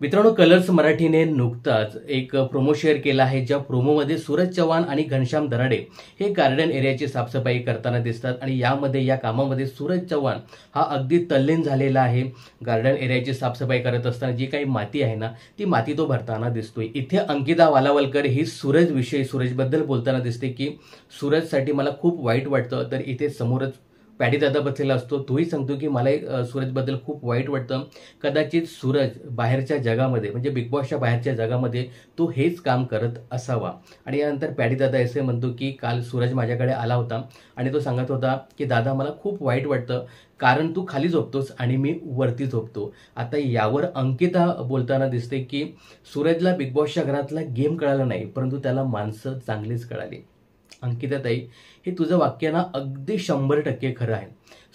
मित्रांनो, कलर्स मराठीने नुकताच एक प्रोमो शेअर केला आहे, ज्या प्रोमोमध्ये सूरज चव्हाण आणि घनश्याम दराडे हे गार्डन एरियाची साफसफाई करताना दिसतात आणि या कामामध्ये सूरज चव्हाण हा अगदी तल्लीन झालेला आहे। गार्डन एरियाची साफसफाई करत असताना जी काही माती आहे ना, ती माती तो भरताना दिसतोय। इथे अंकिता वालावलकर ही सूरजबद्दल बोलताना दिसते की सूरजसाठी मला खूप वाईट वाटतं। तर इथे समोरच पॅडी दादा बसलेला असतो, तोही सांगतो की मला सूरजबद्दल खूप वाईट वाटतं। कदाचित सूरज बाहेरच्या जगामध्ये म्हणजे बिग बॉसच्या बाहेरच्या जगामध्ये तो हेच काम करत असावा। आणि यानंतर पॅडी दादा असे म्हणतो की काल सूरज माझ्याकडे आला होता आणि तो सांगत होता की दादा मला खूप वाईट वाटतं, कारण तू खाली झोपतोस आणि मी वरती झोपतो। आता यावर अंकिता बोलताना दिसते की सूरजला बिग बॉसच्या घरातला गेम कळाला नाही, परंतु त्याला माणसं चांगलीच कळाली। अंकिता ताई, हे तुझं वाक्य ना अगदी 100% खरं आहे।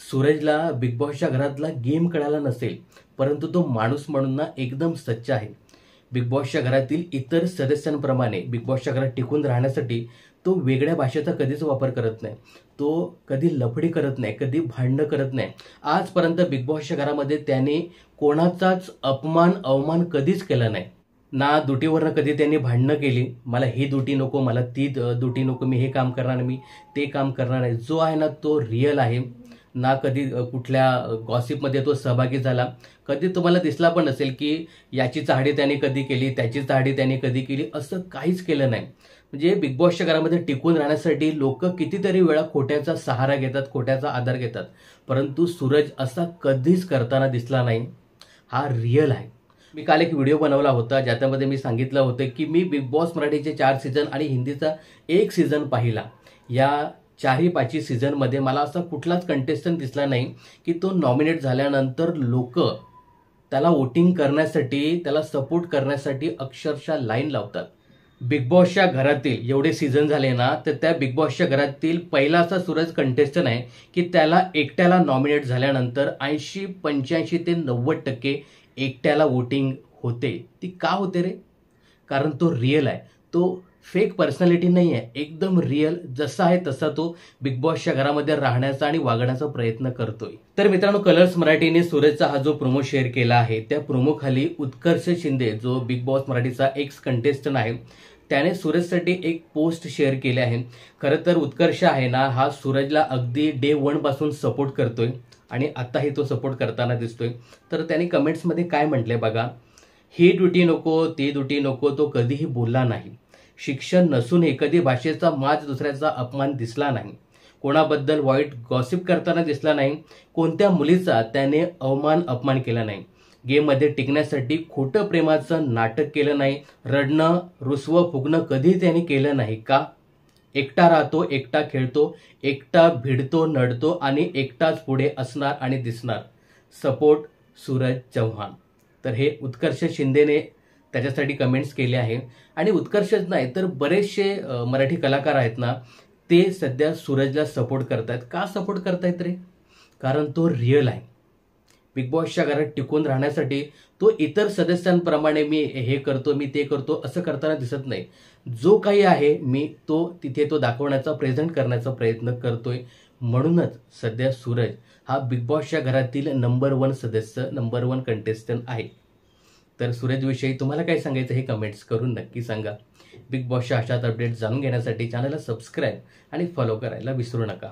सूरजला बिग बॉसच्या घरातला गेम कळाला नसेल, परंतु तो माणूस म्हणून ना एकदम सच्चा आहे। बिग बॉसच्या घरातील इतर सदस्यांप्रमाणे बिग बॉसच्या घरात टिकून राहण्यासाठी तो वेगळ्या भाषेचा कधीच वापर करत नाही, तो कधी लफडी करत नाही, कधी भांडणं करत नाही। आजपर्यंत बिग बॉसच्या घरामध्ये त्याने कोणाचाच अवमान कधीच केला नाही ना। दुटीवरनं कधी त्यांनी भांडणं केली, मला ही दुटी नको, मला ती दुटी नको, मी हे काम करणार नाही, मी ते काम करणार नाही। जो आहे ना तो रिअल आहे ना। कधी कुठल्या गॉसिपमध्ये तो सहभागी झाला, कधी तुम्हाला दिसला पण नसेल की याची चाहडी त्याने कधी केली, त्याची चाहडी त्याने कधी केली, असं काहीच केलं नाही। म्हणजे बिग बॉसच्या घरामध्ये टिकून राहण्यासाठी लोक कितीतरी वेळा खोट्याचा सहारा घेतात, खोट्याचा आधार घेतात, परंतु सूरज असा कधीच करताना दिसला नाही। हा रिअल आहे। मी काल एक व्हिडिओ बनवला होता, ज्यामध्ये मी सांगितलं होतं की मी बिग बॉस मराठीचे 4 सीझन आणि हिंदीचा 1 सीझन पाहिला। या 4-5 सीझनमध्ये मला असा कुठलाच कंटेस्टंट दिसला नाही की तो नॉमिनेट झाल्यानंतर लोक त्याला वोटिंग करण्यासाठी, त्याला सपोर्ट करण्यासाठी अक्षरशः लाईन लावतात। बिग बॉसच्या घरातील एवढे सीझन झाले ना, तर त्या बिग बॉसच्या घरातील पहिला असा सूरज कंटेस्टंट आहे की त्याला एकट्याला नॉमिनेट झाल्यानंतर 80, 85 ते 90% एकट्याला वोटिंग होते। ती का होते रे? कारण तो रिअल आहे, तो फेक पर्सनॅलिटी नाही आहे, एकदम रिअल जसा आहे तसा तो बिग बॉसच्या घरामध्ये राहण्याचा आणि वागण्याचा प्रयत्न करतोय। तर मित्रांनो, कलर्स मराठीने सूरजचा हा जो प्रोमो शेअर केला आहे, त्या प्रोमो खाली उत्कर्ष शिंदे जो बिग बॉस मराठीचा एक्स कंटेस्टंट आहे, त्याने सूरजसाठी एक पोस्ट शेअर केली आहे। खरं तर उत्कर्ष आहे ना, हा सूरजला अगदी डे 1 पासून सपोर्ट करतोय आणि आताही तो सपोर्ट करताना दिसतोय। तर त्याने कमेंट्समध्ये काय म्हटले बघा, ही ड्युटी नको, ती ड्युटी नको, तो कधीही बोलला नाही। शिक्षण नसूनही कधी भाषेचा माज, दुसऱ्याचा अपमान दिसला नाही, कोणाबद्दल वाईट गॉसिप करताना दिसला नाही, कोणत्या मुलीचा त्याने अपमान केला नाही, गेममध्ये टिकण्यासाठी खोटं प्रेमाचं नाटक केलं नाही, रडणं, रुसवं फुगणं कधी त्याने केलं नाही। का? एकटा राहतो, एकटा खेळतो, एकटा भिडतो, नडतो आणि एकटाच पुढे असणार आणि दिसणार। सपोर्ट सूरज चव्हाण। तर हे उत्कर्ष शिंदेने त्याच्यासाठी कमेंट्स केले आहे। आणि उत्कर्षच नाही तर बरेचसे मराठी कलाकार आहेत ना, ते सध्या सूरजला सपोर्ट करतायत। का सपोर्ट करतायत रे? कारण तो रिअल आहे। बिग बॉसच्या घरात टिकून राहण्यासाठी तो इतर सदस्यांप्रमाणे मी हे करतो, मी ते करतो असं करताना दिसत नाही। जो काही आहे मी तिथे तो दाखवण्याचा, प्रेझेंट करण्याचा प्रयत्न करतोय। म्हणूनच सध्या सूरज हा बिग बॉसच्या घरातील नंबर 1 सदस्य, नंबर 1 कंटेस्टंट आहे। तर सूरजविषयी तुम्हाला काय सांगायचं हे कमेंट्स करून नक्की सांगा। बिग बॉसच्या अशाच अपडेट्स जाणून घेण्यासाठी चॅनलला सबस्क्राईब आणि फॉलो करायला विसरू नका।